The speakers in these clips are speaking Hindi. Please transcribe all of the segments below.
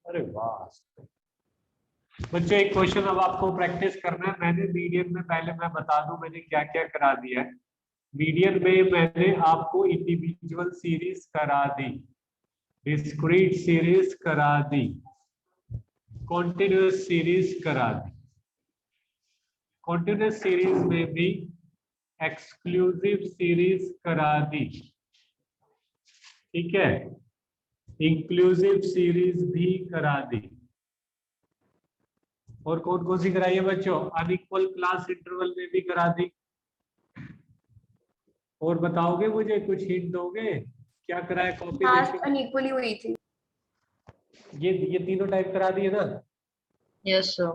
अरे वाह बच्चों, एक क्वेश्चन अब आपको प्रैक्टिस करना है। मैंने मीडियन में, पहले मैं बता दूं मैंने क्या क्या करा दिया है। मीडियन में मैंने आपको इंडिविजुअल सीरीज करा दी, डिस्क्रीट सीरीज करा दी, कॉन्टिन्यूस सीरीज करा दी। कॉन्टिन्यूस सीरीज में भी एक्सक्लूसिव सीरीज करा दी, ठीक है, इंक्लूसिव सीरीज भी करा दी। और कौन सी कराई है बच्चों? अनइक्वल क्लास इंटरवल में भी करा दी। और बताओगे मुझे, कुछ हिंट दोगे क्या कराया? कॉपी लास्ट अनइक्वली हुई थी। ये तीनों टाइप करा दिए ना? Yes sir.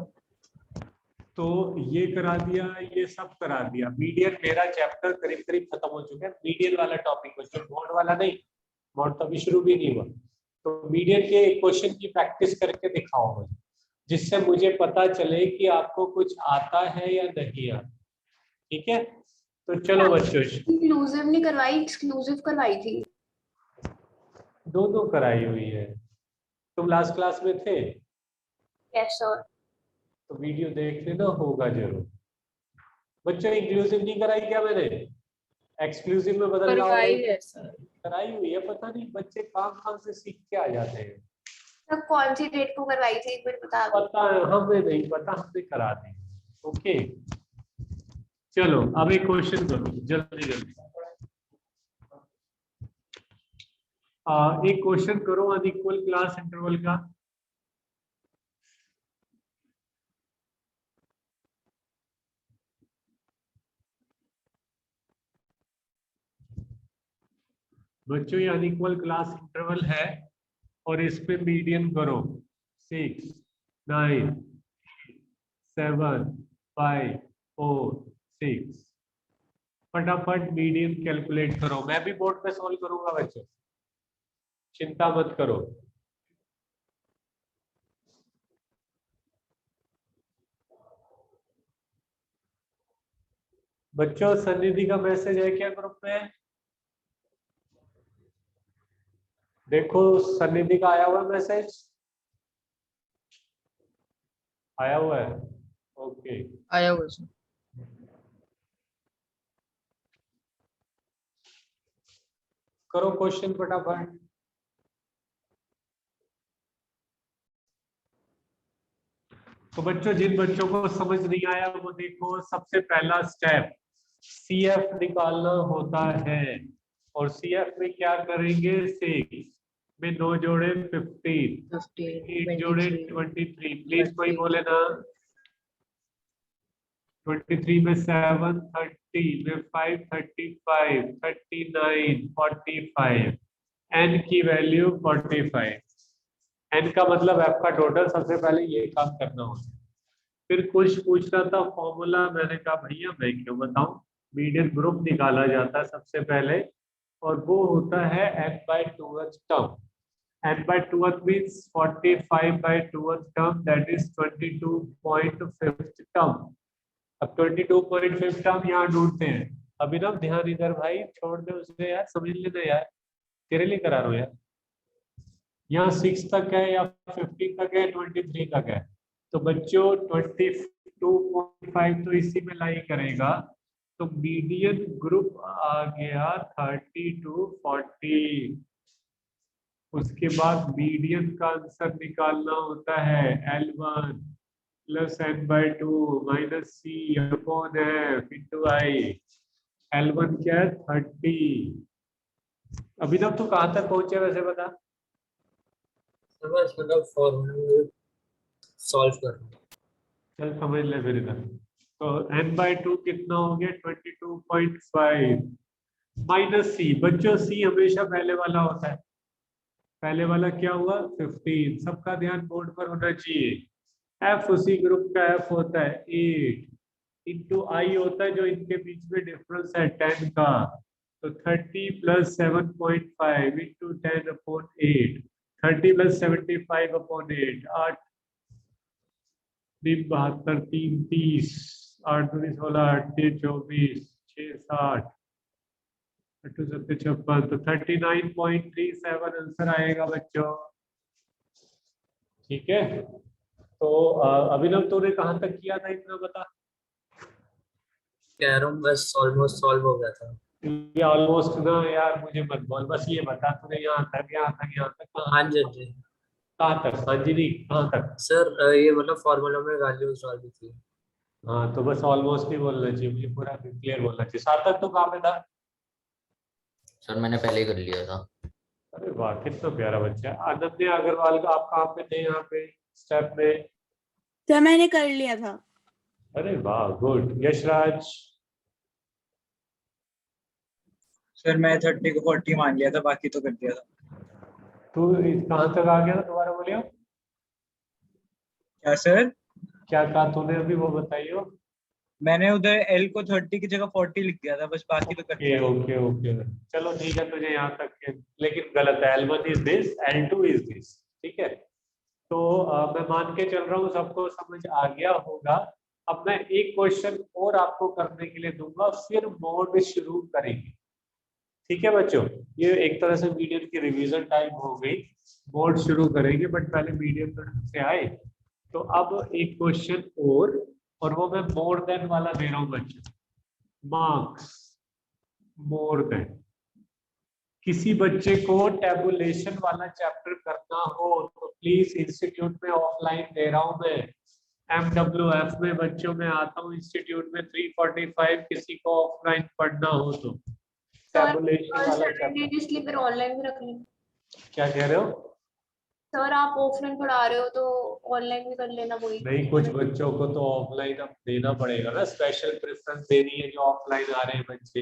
तो ये करा दिया, ये सब करा दिया। मीडियन मेरा चैप्टर करीब करीब खत्म हो चुका है। मीडियन वाला टॉपिक बच्चों, मोड वाला नहीं, मोड तो अभी शुरू भी नहीं हुआ। तो मीडियन के क्वेश्चन की प्रैक्टिस करके दिखाओ मुझे, जिससे मुझे पता चले कि आपको कुछ आता है या नहीं आता। ठीक है, तो चलो बच्चों, इंक्लूसिव नहीं करवाई, एक्सक्लूसिव करवाई थी। दोनों कराई हुई है। तुम लास्ट क्लास में थे? Yes sir. तो वीडियो देख लेना, होगा जरूर। बच्चों इंक्लूसिव नहीं कराई क्या मैंने? एक्सक्लूसिव में बदल करवाई जाओगे? है सर। कराई हुई है। पता नहीं बच्चे काम से सीख के आ जाते हैं। तब कौन सी डेट को करवाई थी एक बार बता दो। पता है, हमें नहीं पता, हमने करा दी। ओके चलो, अब एक क्वेश्चन करो जल्दी जल्दी। एक क्वेश्चन करो अनइक्वल क्लास इंटरवल का। बच्चों ये अनइक्वल क्लास इंटरवल है और इस पे मीडियन करो 6 9 7 5 4 6। फटाफट मीडियन कैलकुलेट करो। मैं भी बोर्ड पे सॉल्व करूंगा बच्चों, चिंता मत करो। बच्चों सन्निधि का मैसेज है क्या ग्रुप में? देखो सन्निधि का आया हुआ मैसेज, आया हुआ है। ओके आया हुआ सर। करो क्वेश्चन फटाफट। तो बच्चों जिन बच्चों को समझ नहीं आया वो देखो, सबसे पहला स्टेप सीएफ निकालना होता है। और सीएफ में क्या करेंगे? 6 में 9 जोड़े 15, 8 जोड़े 23। प्लीज कोई बोले ना। 23 में 7 30 में 5 35 39 45। एन की वैल्यू 45। एन का मतलब एफ का टोटल। सबसे पहले ये काम करना होता है। फिर कुछ पूछ रहा था फॉर्मूला, मैंने कहा भैया मैं क्यों बताऊं, मीडियन ग्रुप निकाला जाता है सबसे पहले, और वो होता है n/2th term. n/2th means 45/2th term, that is 22.5th term. अब 22.5 टर्म यहाँ ढूंढते हैं। अभिनव ध्यान इधर भाई, छोड़ दे उसे यार, समझ लेना यार, तेरे लिए करा रहा हूं यार। यहाँ 6 तक है या 15 तक है, 23 तक है। तो बच्चों 22.5 तो इसी में लाई करेगा। तो मीडियन ग्रुप आ गया 30 to 40। उसके बाद मीडियन का आंसर निकालना होता है L1 प्लस n/2 माइनस सी अपॉन एफ इंटू आई। L1 क्या है? 30। अभी तक तो कहाँ तक पहुंचे वैसे बता? मतलब फॉर्मूला सॉल्व करना। चल समझ ले फिर इधर। तो n/2 कितना हो गया? 22.5 माइनस सी। बच्चों सी हमेशा पहले वाला होता है। पहले वाला क्या हुआ? 15। सबका ध्यान बोर्ड पर होना चाहिए। एफ उसी ग्रुप का एफ होता है 8 इंटू आई होता है जो इनके बीच में डिफरेंस है 10 का। तो 30 plus 7.5 into 10 upon 8। 30 plus 75 upon 8। 8 3 72 3 30 8 2 16 8 3 24 6 60 8 7 56। तो 39.37 आंसर आएगा बच्चों। ठीक है, तो अभिनव तूने कहाँ तक किया था इतना बता। कह रहा हूँ बस ऑलमोस्ट सॉल्व हो गया था। ये ऑलमोस्ट ना यार मुझे मत बोल, बस ये बता तूने यहाँ तक हाँ जी, हाँ जी कहाँ तक, हाँ जी नहीं कहाँ तक। सर, ये मतलब फॉर्मूला में वैल्यूज डाली थी। हाँ तो बस ऑलमोस्ट नहीं बोलना चाहिए, मुझे पूरा क्लियर बोलना चाहिए। सार्थक तो कहाँ पे था। सर मैंने पहले ही कर लिया था। अरे वाह कितना प्यारा बच्चा है। अनन्या अग्रवाल का आप कहाँ पे थे यहाँ पे स्टेप में। तो मैंने कर लिया था। अरे वाह गुड। यशराज सर मैं 30 को 40 मान लिया था, बाकी तो कर दिया था। तू कहाँ तक आ गया था, दोबारा बोलियो। क्या सर? क्या कहा तूने अभी वो बताइयो। मैंने उधर एल को 30 की जगह 40 लिख दिया था, बस बाकी तो कर ओके दिया था। ओके ओके चलो ठीक है, तुझे यहाँ तक के, लेकिन गलत है। L1 is this, L2 is this. ठीक है, तो मैं मान के चल रहा हूँ सबको समझ आ गया होगा। अब मैं एक क्वेश्चन और आपको करने के लिए दूंगा, फिर मोड शुरू करेंगे। ठीक है बच्चों, ये एक तरह से मीडियम की रिवीजन टाइम हो गई। बोर्ड शुरू करेंगे बट पहले मीडियम से आए। तो अब एक क्वेश्चन और वो मैं मोर देन वाला दे रहा हूँ बच्चों। मार्क्स मोर देन, किसी बच्चे को टेबुलेशन वाला चैप्टर करना हो तो प्लीज इंस्टीट्यूट में ऑफलाइन दे रहा हूँ मैं। MWF में बच्चों में आता हूँ इंस्टीट्यूट में 345, किसी को ऑफलाइन पढ़ना हो तो टेबुलेशन वाला चैप्टर। साइमल्टेनियसली फिर ऑनलाइन भी रख लें। क्या कह रहे हो। सर आप ऑफलाइन पढ़ा रहे हो तो ऑनलाइन भी कर लेना कोई। नहीं, कुछ बच्चों को तो ऑफलाइन अब देना पड़ेगा ना, स्पेशल प्रेफरेंस देनी है जो ऑफलाइन आ रहे हैं बच्चे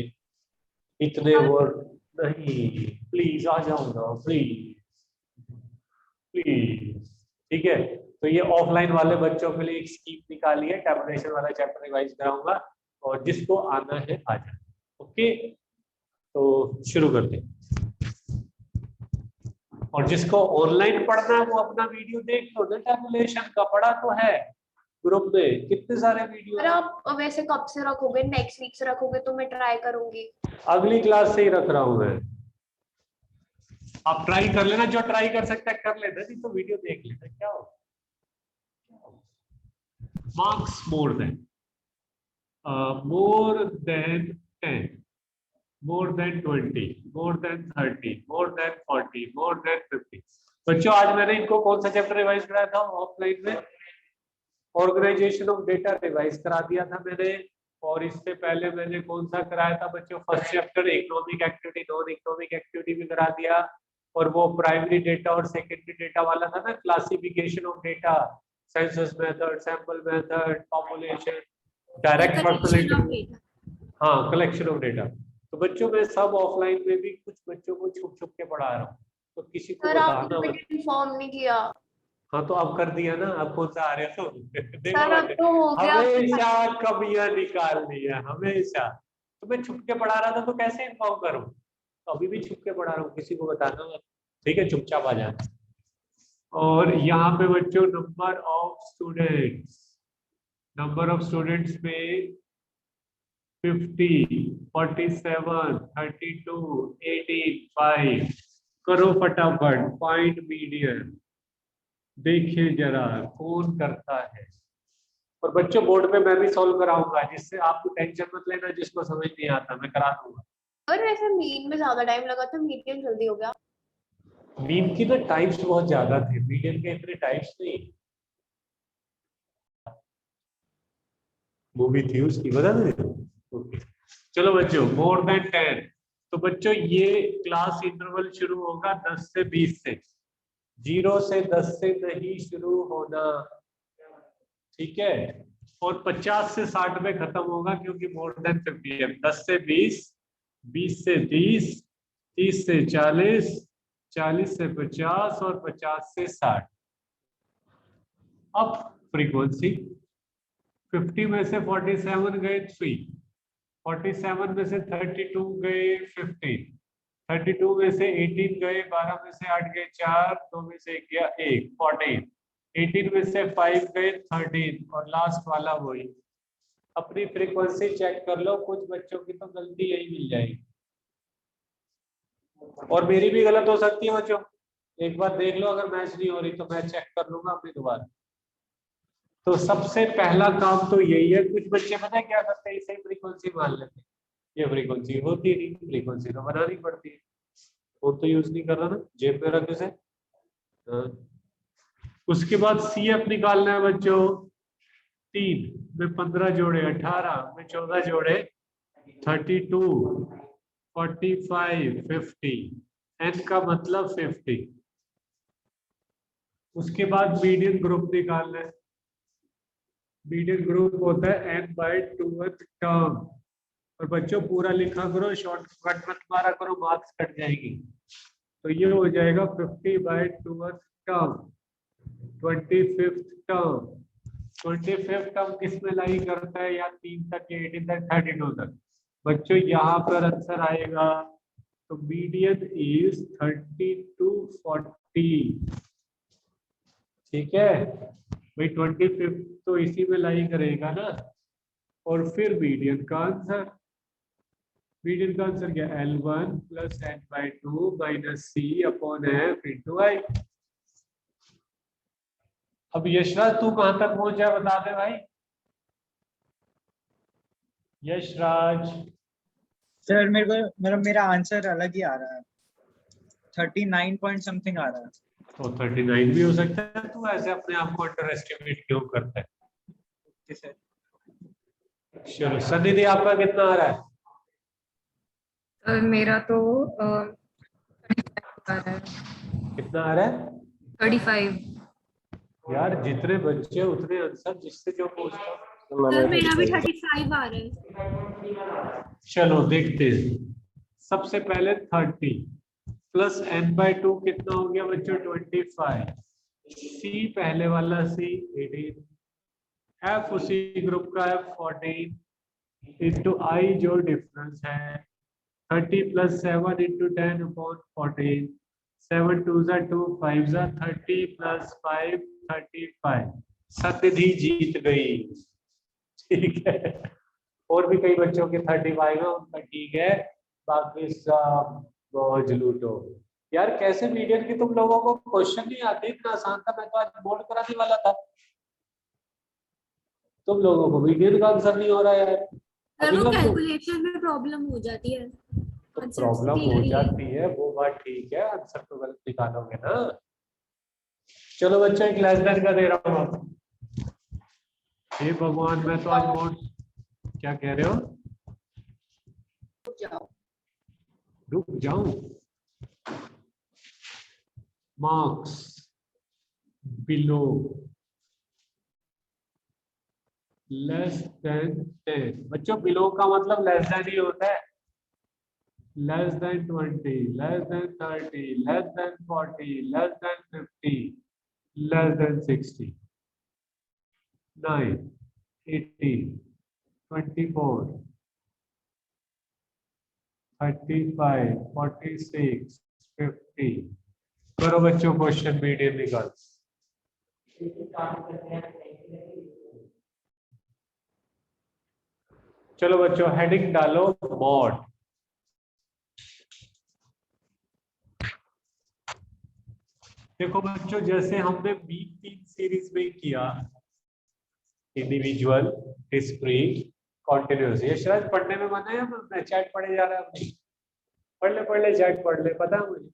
इतने वो। नहीं प्लीज आ जाओ ना प्लीज प्लीज। ठीक है, तो ये ऑफलाइन वाले बच्चों के लिए एक स्कीम निकाली है, टेबुलेशन वाला चैप्टर रिवाइज कराऊंगा और जिसको आना है आ जाए। ओके तो शुरू करते हैं। और जिसको ऑनलाइन पढ़ना है वो अपना वीडियो देख लो ना, टेबुलेशन का पढ़ा तो है ग्रुप में कितने सारे वीडियो सर आप वैसे कब से रखोगे, नेक्स्ट वीक से रखोगे तो मैं ट्राई करूंगी। अगली क्लास से ही रख रहा हूं मैं। आप ट्राई कर लेना, जो ट्राई कर सकता है कर लेना, नहीं तो वीडियो देख लेना। क्या हो marks more than 10, more than 20, more than 30, more than 40, more than 50। बच्चों आज मैंने इनको कौन सा चैप्टर रिवाइज कराया था ऑफलाइन में। ऑर्गेनाइजेशन ऑफ डेटा रिवाइज करा दिया था मैंने। और इससे पहले मैंने कौन सा कराया था बच्चों, first chapter economic activity non economic activity भी करा दिया। और वो प्राइमरी डेटा और सेकेंडरी डेटा वाला था ना, classification of data, census method, sample method, population, direct personal, हाँ कलेक्शन ऑफ डेटा। तो बच्चों में सब ऑफलाइन में भी कुछ बच्चों को छुप छुप के पढ़ा रहा हूँ, तो किसी को सर बताना आपने मत। इन्फॉर्म नहीं किया। हाँ तो अब कर दिया ना, अब कौन सा आ रहा है तो देखो सर अब बच्चे, तो हो गया। हमेशा कमियां निकालनी है हमेशा। तो मैं छुप के पढ़ा रहा था तो कैसे इन्फॉर्म करूँ, तो अभी भी छुप के पढ़ा रहा हूँ, किसी को बताना मत। ठीक है चुपचाप आ जाना। और यहाँ पे बच्चों नंबर ऑफ स्टूडेंट्स में 50, 47, 32, 18, 5 करो फटाफट। फाइंड मीडियन, देखिए जरा कौन करता है। और बच्चों बोर्ड पे मैं भी सॉल्व कराऊंगा, जिससे आपको टेंशन मत लेना, जिसको समझ नहीं आता मैं करा दूंगा। और वैसे मीन में ज्यादा टाइम लगा था, मीडियम जल्दी हो गया। मीम की ना टाइप्स बहुत ज्यादा थे, मीडियन के इतने टाइप्स नहीं। मूवी थी उसकी, बता दो। ओके चलो बच्चों, मोर देन 10। तो बच्चों ये क्लास इंटरवल शुरू होगा 10 से 20 से, 0 से 10 से नहीं शुरू होना। ठीक है, और 50 से 60 में खत्म होगा क्योंकि मोर देन 50 है। 10 से 20, 20 से 30, 30 से 40, 40 से 50 और 50 से 60। अब फ्रीक्वेंसी 50 में से 47 गए 3, 47 में से 32 गए 15, 32 में से 18 गए, 12 में से 8 गए 4, 2 में से गया 1, 14, 18 में से 5 गए 13 और लास्ट वाला वही। अपनी फ्रीक्वेंसी चेक कर लो, कुछ बच्चों की तो गलती यही मिल जाएगी और मेरी भी गलत हो सकती है बच्चों। एक बार देख लो, अगर मैच नहीं हो रही तो मैं चेक कर लूंगा अपनी दोबारा। तो सबसे पहला काम तो यही है, कुछ बच्चे पता है क्या करते हैं, इसे फ्रीक्वेंसी मान लेते हैं, ये फ्रीक्वेंसी होती नहीं, फ्रीक्वेंसी तो बनानी पड़ती है। वो तो यूज नहीं कर रहा ना, जेब में रख इसे। उसके बाद CF निकालना है बच्चों। 3 में 15 जोड़े 18, में 14 जोड़े 32, 45, 50, n का मतलब 50। उसके बाद मीडियन ग्रुप निकालना है। मीडियन ग्रुप होता है n/2th टर्म। और बच्चों पूरा लिखा करो, शॉर्टकट मत मारा करो, मार्क्स कट जाएगी। तो ये हो जाएगा 50/2th term, 25th term. 25th term किस में लाई करता है, या 3 तक, 18 तक, 32 तक। बच्चों यहाँ पर आंसर आएगा, तो मीडियन इज 3240। ठीक है भाई, 25th तो इसी में लाई करेगा ना। और फिर मीडियन का आंसर, मीडियन का आंसर क्या, L1 + n/2 - C/f × I। अब यशराज तू कहां तक पहुंचा बता दे भाई। यशराज, सर मेरा आंसर अलग ही आ रहा है, 39 पॉइंट समथिंग आ रहा है। तो 39 भी हो सकता है। तू ऐसे अपने आप को अंडर एस्टिमेट क्यों करता है। Okay sir. चलो सन्निधि, आपका कितना आ रहा है। मेरा तो आ रहा है कितना आ रहा है 35। यार, जितने बच्चे उतने आंसर, जिससे जो पूछता। सर मेरा भी 35 आ रहा है। चलो देखते हैं। सबसे पहले 30 + n/2 कितना हो गया बच्चों, 25। C पहले वाला C 18, F उसी ग्रुप का F 14 इंटू I जो डिफरेंस है 30 + 7 × 10/14, 7 2 = 2, 5 = 30 + 5 35। सन्निधि जीत गई। ठीक है, और भी कई बच्चों के 35 है, उनका ठीक है, बाकी सब मौज लूटो। यार कैसे मीडियन की तुम लोगों को क्वेश्चन नहीं आते, इतना आसान था, मैं तो आज बोर्ड कराने वाला था। तुम लोगों को मीडियन का आंसर नहीं हो रहा है यार। सर वो कैलकुलेशन में प्रॉब्लम हो जाती है। तो आंसर प्रॉब्लम हो clear ही है। जाती है, वो बात ठीक है, आंसर तो गलत निकालोगे ना। चलो बच्चों, एक लेस देन का दे रहा हूँ आपको। हे भगवान, मैं तो आज बोर्ड, क्या कह रहे हो, रुक जाऊं। Marks below less than 10। बच्चों बिलो का मतलब लेस देन ही होता है। Less than 20, less than 30, less than 40, less than 50, less than 60, 9, 18, 24, 35, 46, 50। करो बच्चों क्वेश्चन मीडियम निकाल। चलो बच्चों हेडिंग डालो मॉड। देखो बच्चों, जैसे हमने B3 सीरीज में किया, इंडिविजुअल, डिस्क्रीट, कॉन्टिन्यूअस। ये शायद पढ़ने में मन है, मैं चैट पढ़े जा रहा है। पढ़ ले चैट पढ़ ले, पता है मुझे।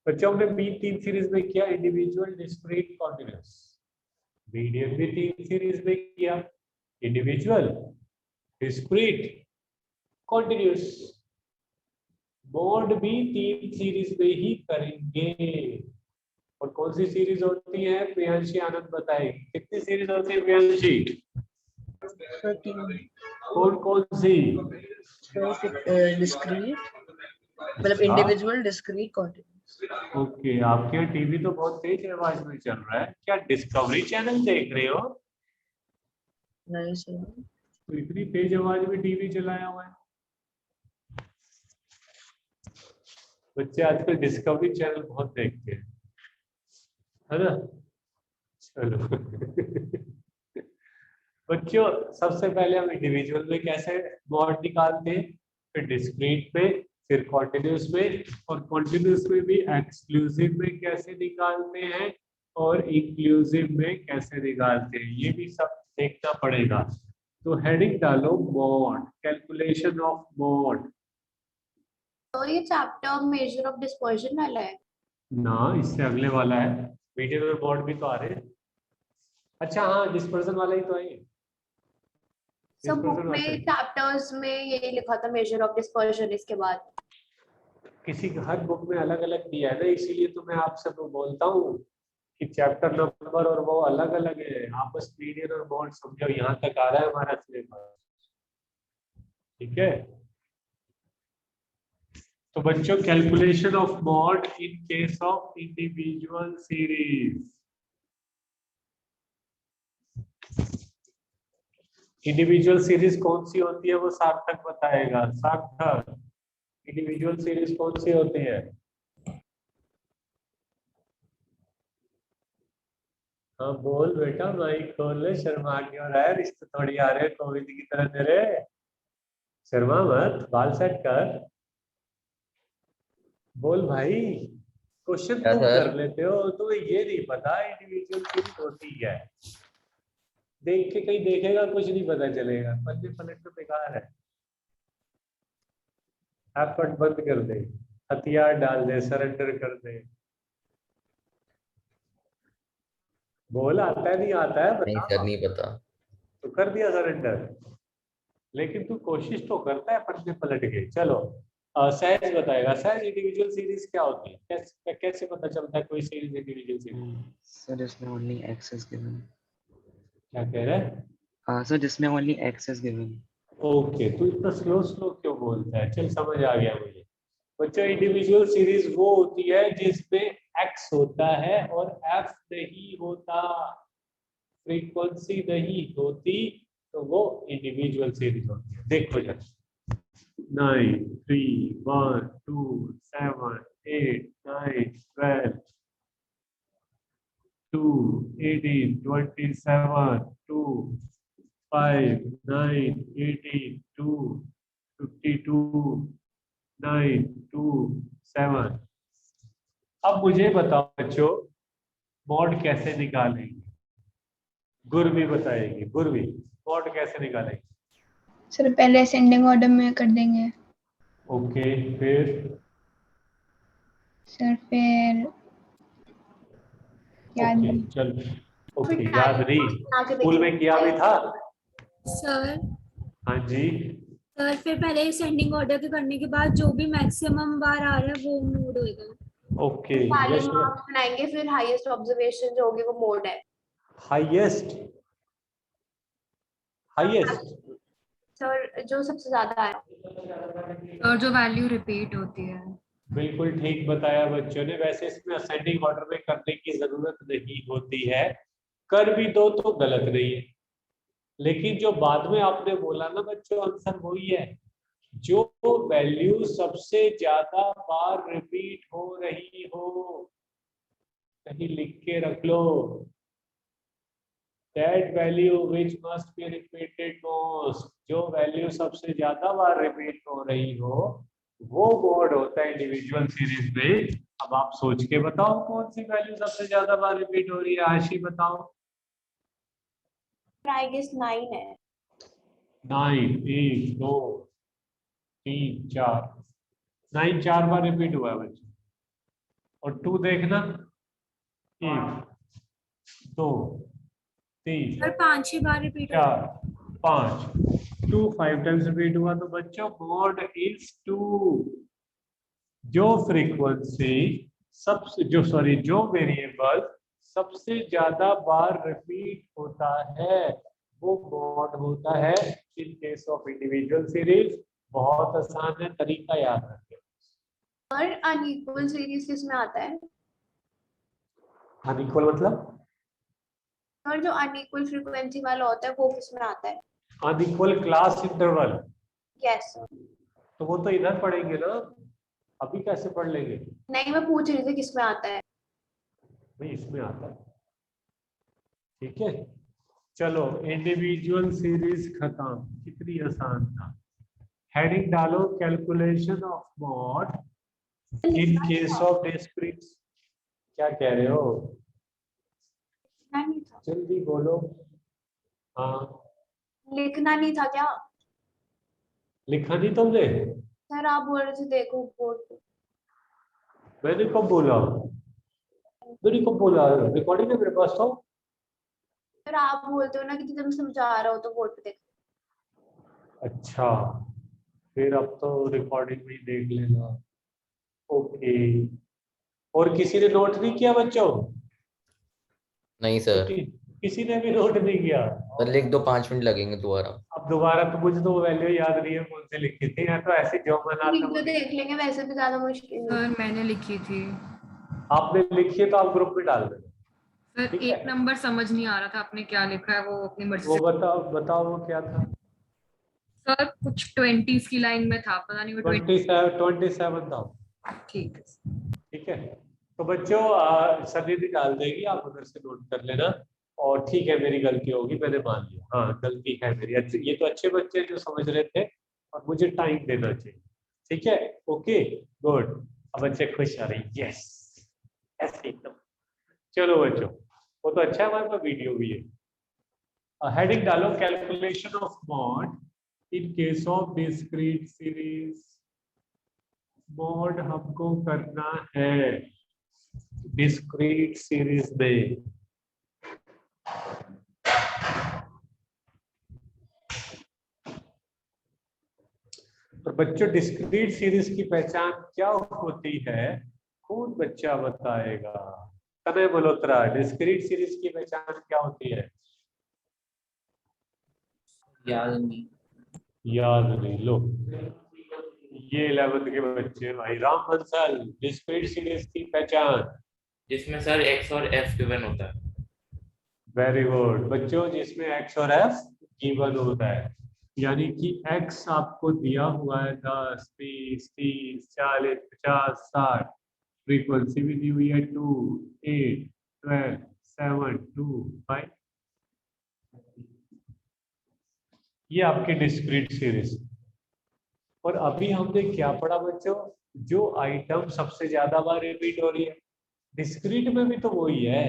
बच्चों हमने B3 सीरीज में किया, इंडिविजुअल, डिस्क्रीट, कॉन्टिन्यूअस। मीडियन भी 3 सीरीज में किया, इंडिविजुअल, डिस्क्रीट, कॉन्टिन्यूअस। मॉड भी 3 सीरीज में ही करेंगे। और कौन सी सीरीज होती है, प्रियांशी आनंद बताएगी। कितनी सीरीज होती है प्रियांशी, कौन कौन सी। डिस्क्रीट मतलब इंडिविजुअल, डिस्क्रीट, कॉन्टिन्यूअस। ओके, आपके यहाँ टीवी तो बहुत तेज आवाज में चल रहा है, क्या डिस्कवरी चैनल देख रहे हो। नहीं सर। तो इतनी तेज आवाज में टीवी चलाया हुआ है। बच्चे आजकल डिस्कवरी चैनल बहुत देखते हैं, है ना। चलो बच्चों, सबसे पहले हम इंडिविजुअल में कैसे मॉड निकालते हैं, फिर डिस्क्रीट पे, फिर कॉन्टिन्यूस में, और कॉन्टिन्यूस में भी एक्सक्लूसिव में कैसे निकालते हैं और इंक्लूसिव में कैसे निकालते हैं, ये भी सब देखना पड़ेगा। तो हेडिंग डालो मॉड, कैलकुलेशन ऑफ मॉड। तो ये चैप्टर मेजर ऑफ डिस्पर्जन वाला है। ना, इससे अगले वाला है, मीडियन और मॉड भी तो आ रहे हैं। अच्छा हाँ, डिस्पर्जन वाला ही तो है। सब बुक Dispersion में वाला। चैप्टर्स में यही लिखा था मेजर ऑफ डिस्पर्जन, इसके बाद किसी हर बुक में अलग अलग दिया है ना, इसीलिए तो मैं आपसे वो बोलता हूँ कि चैप्टर नंबर और वो अलग अलग है। आप बस मीडियन और मॉड समझो, यहाँ तक आ रहा है हमारा सिलेबस, ठीक है। तो बच्चों, calculation of mod in case of individual series. Individual series कौन सी होती है वो सार्थक बताएगा। सार्थक, इंडिविजुअल सीरीज कौन सी होती है? हाँ बोल बेटा, माइक खोल ले, शर्मा क्यों रहा है? रिश्ते थोड़ी आ रहे हैं कोविड की तरह तेरे। शर्मा मत, बाल सेट कर, बोल भाई। क्वेश्चन क्या तुम सर? कर लेते हो, तुम्हें ये नहीं पता इंडिविजुअल सीरीज होती है। देख के कहीं देखेगा, कुछ नहीं पता चलेगा, पलटे पलट तो बेकार है। एफर्ट बंद कर दे, हथियार डाल दे, सरेंडर कर दे। बोल, आता है नहीं आता है नहीं बता। सर, नहीं पता। तो कर दिया सरेंडर, लेकिन तू कोशिश तो करता है पलटे पलट के। चलो सहज बताएगा। सहज, इंडिविजुअल सीरीज क्या होती है? कैसे कैसे पता चलता है कोई सीरीज इंडिविजुअल सीरीज? So जिसमें only x is given. क्या कह रहा है? So जिसमें only x is given. Okay, तू इतना स्लो स्लो क्यों बोलता है? चल समझ आ गया मुझे। बच्चों, इंडिविजुअल सीरीज वो होती है जिसमें एक्स होता है और एफ नहीं होता, फ्रीक्वेंसी नहीं होती, तो वो इंडिविजुअल सीरीज होती है। देखो जरा, 9 3 1 2 7 8 9 12 2 18 27 2 5 9 18 2 52 9 2 7। अब मुझे बताओ बच्चों, मॉड कैसे निकालेंगे? गुरवी बताएगी। गुरवी, मॉड कैसे निकालेंगे? सर पहले असेंडिंग ऑर्डर में कर देंगे ओके, फिर सर, फिर याद ओके, नहीं। चल ओके, फिर याद नहीं, आगे स्कूल में किया भी था। सर हाँ जी, सर फिर पहले सेंडिंग ऑर्डर के करने के बाद जो भी मैक्सिमम बार आ रहा है वो मोड होएगा। ओके। पहले यश, मार्क्स बनाएंगे, फिर हाईएस्ट ऑब्जर्वेशन जो होगी वो मोड है। हाईएस्ट हाईएस्ट सर जो सबसे ज्यादा है। और जो वैल्यू रिपीट होती है। बिल्कुल ठीक बताया बच्चों ने। वैसे इसमें असेंडिंग ऑर्डर में करने की जरूरत नहीं होती है, कर भी दो तो गलत नहीं है। लेकिन जो बाद में आपने बोला ना बच्चों, आंसर वही है। जो वैल्यू सबसे ज्यादा बार रिपीट हो रही हो, कहीं लिख के रख लो, that value which must be repeated most। जो वैल्यू सबसे ज्यादा बार रिपीट हो रही हो वो मॉड होता है इंडिविजुअल सीरीज में। अब आप सोच के बताओ कौन सी वैल्यू सबसे ज्यादा बार रिपीट हो रही है। आशी बताओ। आई गेस 9 है। 9, 1 2 3 4, 9 4 बार रिपीट हुआ है बच्चों। और 2 देखना, 1 2 3 सर 5-6 बार रिपीट 4 5, 2 5 टाइम्स रिपीट हुआ। तो बच्चों मॉड इज 2। जो फ्रीक्वेंसी सबसे जो वेरिएबल सबसे ज्यादा बार रिपीट होता है वो मॉड होता है in case of individual series. बहुत आसान है, तरीका याद रखें। और अनइक्वल सीरीज किसमें आता है? अनइक्वल मतलब? और जो अनइक्वल फ्रीक्वेंसी वाला होता है वो किसमें आता है? Unequal class interval. यस। तो वो तो इधर पढ़ेंगे ना, अभी कैसे पढ़ लेंगे? नहीं, मैं पूछ रही थी किसमें आता है। भाई इसमें आता है, ठीक है। चलो, इंडिविजुअल सीरीज खत्म। कितनी आसान था। हेडिंग डालो calculation of mod in case of discrete. क्या कह रहे हो? लिखना नहीं था। जल्दी बोलो। हाँ, लिखना नहीं था क्या? लिखा नहीं तुमने? सर आप बोल रहे थे देखो बोर्ड पे। मैंने कब बोला? मैंने कब बोला? रिकॉर्डिंग है मेरे पास तो। सर आप बोलते हो ना कि तुम समझा रहे हो तो बोर्ड पे देखो। अच्छा, फिर अब तो रिकॉर्डिंग में ही देख लेना। ओके। और किसी ने नोट नहीं किया बच्चों? नहीं सर। किसी ने भी नोट नहीं किया? सर लिख दो, 5 मिनट लगेंगे दोबारा। अब दोबारा तो मुझे तो वैल्यू याद नहीं है कौन से लिखी थी, या तो ऐसे जो मना आता वीडियो देख लेंगे, वैसे भी ज्यादा मुश्किल नहीं। सर मैंने लिखी थी आपने लिखी है तो आप ग्रुप में डाल देना। सर। ठीक एक है, नंबर समझ नहीं आ रहा था आपने क्या लिखा है, वो अपनी मर्जी वो से। बताओ बताओ वो क्या था? सर कुछ 20s की लाइन में था, पता नहीं वो 20। 27 था। ठीक है। ठीक है, तो बच्चों सभी डाल देगी, आप उधर से नोट कर लेना। और ठीक है, मेरी गलती होगी, मैंने मान लिया, हाँ गलती है मेरी। ये तो अच्छे बच्चे हैं जो समझ रहे थे, और मुझे टाइम देना चाहिए। ठीक है, ओके गुड। अब बच्चे खुश आ रहे, यस ऐसे एकदम। चलो बच्चों, वो तो अच्छा है, हमारे पास वीडियो भी है। हेडिंग डालो calculation of mod in case of discrete series. Mod हमको करना है डिस्क्रीट सीरीज में। और बच्चों डिस्क्रीट सीरीज की पहचान क्या होती है? कौन बच्चा बताएगा? तनय मल्होत्रा, डिस्क्रीट सीरीज की पहचान क्या होती है? याद नहीं। याद नहीं, लो ये 11th के बच्चे भाई। राम बंसल, डिस्क्रीट सीरीज की पहचान। जिसमें सर एक्स और एफ गिवन होता है। वेरी गुड बच्चों, जिसमें एक्स और एफ गिवन होता है। यानी कि एक्स आपको दिया हुआ है 10, 20, 30, 40, 50, 60। फ्रीक्वेंसी भी दी हुई है 2, 8, 12, 7, 2, 5। ये आपकी डिस्क्रीट सीरीज। और अभी हमने क्या पढ़ा बच्चों? जो आइटम सबसे ज्यादा बार रिपीट हो रही है, डिस्क्रीट में भी तो वही है।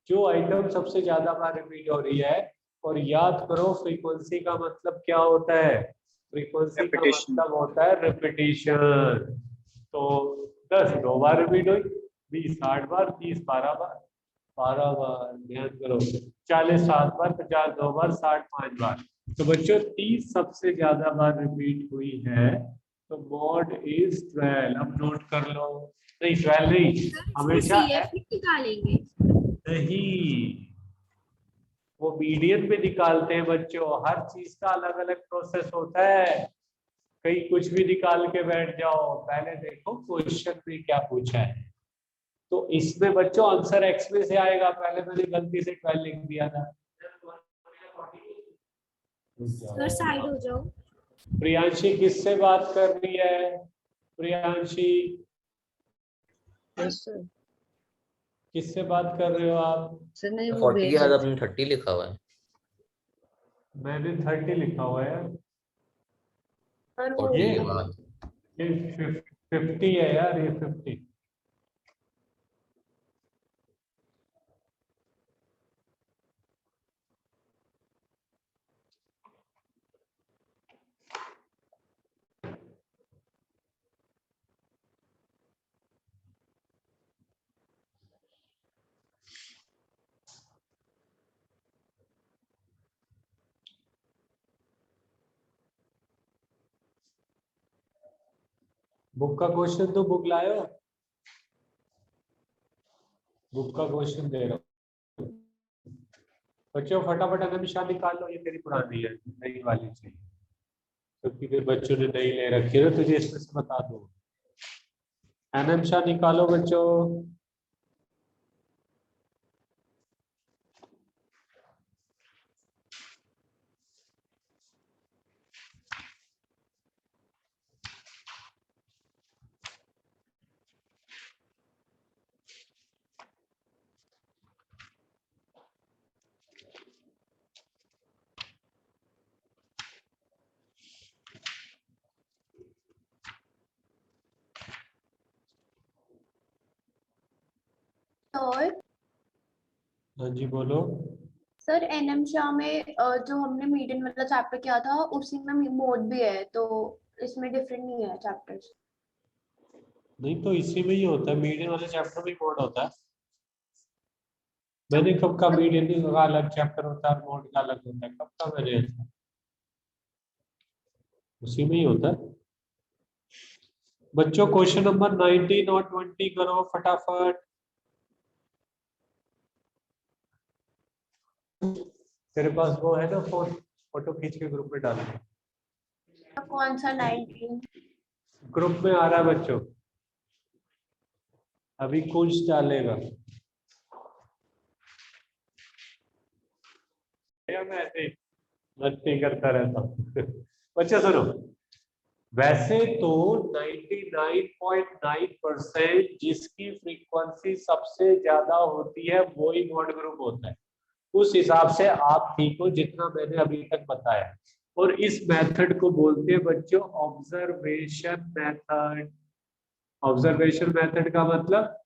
जो आइटम सबसे ज्यादा बार रिपीट हो रही है। और याद करो, फ्रीक्वेंसी का मतलब क्या होता है? फ्रीक्वेंसी का Repetition. मतलब होता है रिपीटिशन। तो 10 2 बार रिपीट हुई, 20 8 बार, 30 12 बार, 12 बार, ध्यान करो, 40 7 बार, 50 2 बार, 60 5 बार। तो बच्चों 30 सबसे ज्यादा बार रिपीट हुई है, तो मॉड इज 12। अब नोट कर लो। नहीं 12 नहीं, हमेशा CF निकालेंगे। नहीं, वो मीडियन में निकालते हैं बच्चों। हर चीज का अलग अलग प्रोसेस होता है। कहीं कुछ भी निकाल के बैठ जाओ, पहले देखो क्वेश्चन में क्या पूछा है। तो इसमें बच्चों आंसर एक्स में से आएगा। पहले मैंने गलती से 12 लिख दिया था। सर साइड हो जाओ। प्रियांशी किससे बात कर रही है? Priyanshi yes sir. किससे बात कर रहे हो आप? सर नहीं वो 40 भेज के बाद रहे अपने 30 लिखा हुआ है। मैंने 30 लिखा हुआ है। और वो 40 ये के बाद। ये 50 है यार, ये 50। बुक का क्वेश्चन तो बुक लायो। बुक का क्वेश्चन दे रहा हूँ बच्चों, फटाफट अगर निशान निकाल लो। ये तेरी पुरानी है, नई वाली चाहिए, क्योंकि फिर बच्चों ने नई ले रखी है ना, तुझे इसमें से बता दो। एनएम शाह निकालो बच्चों। सर हाँ जी बोलो। सर एनएम शाह में जो हमने मीडियन वाला चैप्टर किया था उसी में मोड भी है, तो इसमें डिफरेंट नहीं है चैप्टर्स। नहीं तो इसी में ही होता है, मीडियन वाले चैप्टर में मोड होता है। मैंने कब का मीडियन का अलग चैप्टर होता है, मोड का अलग होता है, कब का मैंने ऐसा? उसी में ही होता है। बच्चों क्वेश्चन नंबर 19 और 20 करो फटाफट। तेरे पास वो है ना फोन, फोटो खींच के ग्रुप में डाल दे। कौन सा 19? ग्रुप में आ रहा है बच्चों, अभी कुछ डालेगा। या मैं ऐसे ही मस्ती करता रहता हूँ। बच्चे सुनो, वैसे तो 99.9% जिसकी फ्रीक्वेंसी सबसे ज्यादा होती है वो ही मॉड ग्रुप होता है। उस हिसाब से आप ठीक हो जितना मैंने अभी तक बताया। और इस मेथड को बोलते हैं बच्चों ऑब्जर्वेशन मेथड। ऑब्जर्वेशन मेथड का मतलब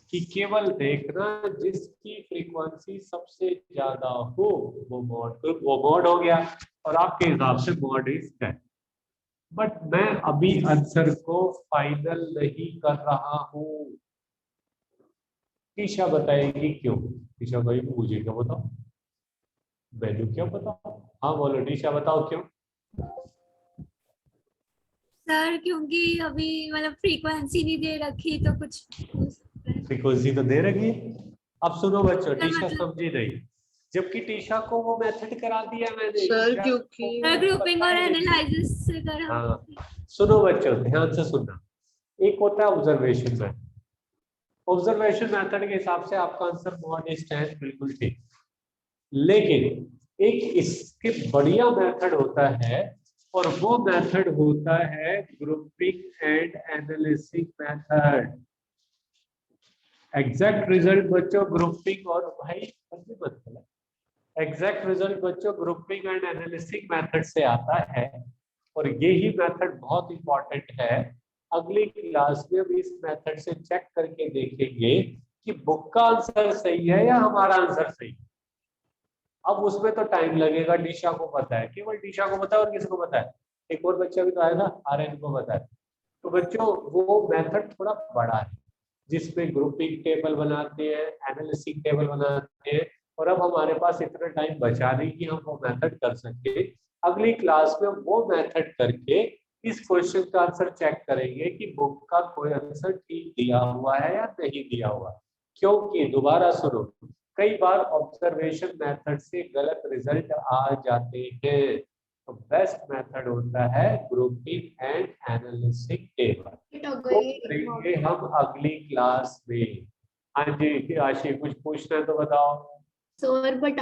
कि केवल देखना जिसकी फ्रीक्वेंसी सबसे ज्यादा हो वो मॉड ग्रुप, वो मॉड हो गया और आपके हिसाब से मॉड इज 10। बट मैं अभी आंसर को फाइनल नहीं कर रहा हूं। टीशा बताएगी क्यों। टीशा भाई मुझे क्या बताओ, वैल्यू क्यों बताओ। हाँ बोलो टीशा, बताओ क्यों। सर क्योंकि अभी मतलब फ्रीक्वेंसी नहीं दे रखी तो कुछ हो सकता है। फ्रीक्वेंसी तो दे रखी है। अब सुनो बच्चों, टीशा मतलब- समझी नहीं, जबकि टीशा को वो मेथड करा दिया मैंने। सर टीशा क्योंकि को ग्रुपिंग और पता है। एनालिसिस से करा। हाँ सुनो बच्चों ध्यान से सुनना, एक होता है ऑब्जर्वेशन मेथड। ऑब्जर्वेशन मेथड के हिसाब से आपका आंसर मॉड इज 10 बिल्कुल ठीक। लेकिन एक इसके बढ़िया मेथड होता है और वो मेथड होता है grouping and analysis method. Exact result बच्चों ग्रुपिंग और भाई एग्जैक्ट रिजल्ट बच्चों ग्रुपिंग एंड एनालिसिस मेथड से आता है। और यही मेथड बहुत इंपॉर्टेंट है। अगली क्लास में हम इस मेथड से चेक करके देखेंगे कि बुक का आंसर सही है या हमारा आंसर सही है। अब उसमें तो टाइम लगेगा, टीशा को पता है, केवल टीशा को पता है और किसको पता है, एक और बच्चा भी तो आएगा आर्यन को पता है। तो बच्चों वो मेथड थोड़ा बड़ा है जिसमें ग्रुपिंग टेबल बनाते हैं, एनालिसिस टेबल बनाते हैं। और अब हमारे पास इतना टाइम बचा नहीं कि हम वो मेथड कर सके। अगली क्लास में हम वो मेथड करके इस क्वेश्चन का आंसर चेक करेंगे कि बुक का कोई आंसर ठीक दिया हुआ है या नहीं दिया हुआ। क्योंकि दोबारा सुनो, कई बार ऑब्जर्वेशन मेथड से गलत रिजल्ट आ जाते हैं। तो बेस्ट मेथड होता है ग्रुपिंग एंड एनालिसिस टेबल। तो करेंगे हम अगली क्लास में। हाँ जी आशी कुछ पूछना है तो बताओ। Sir but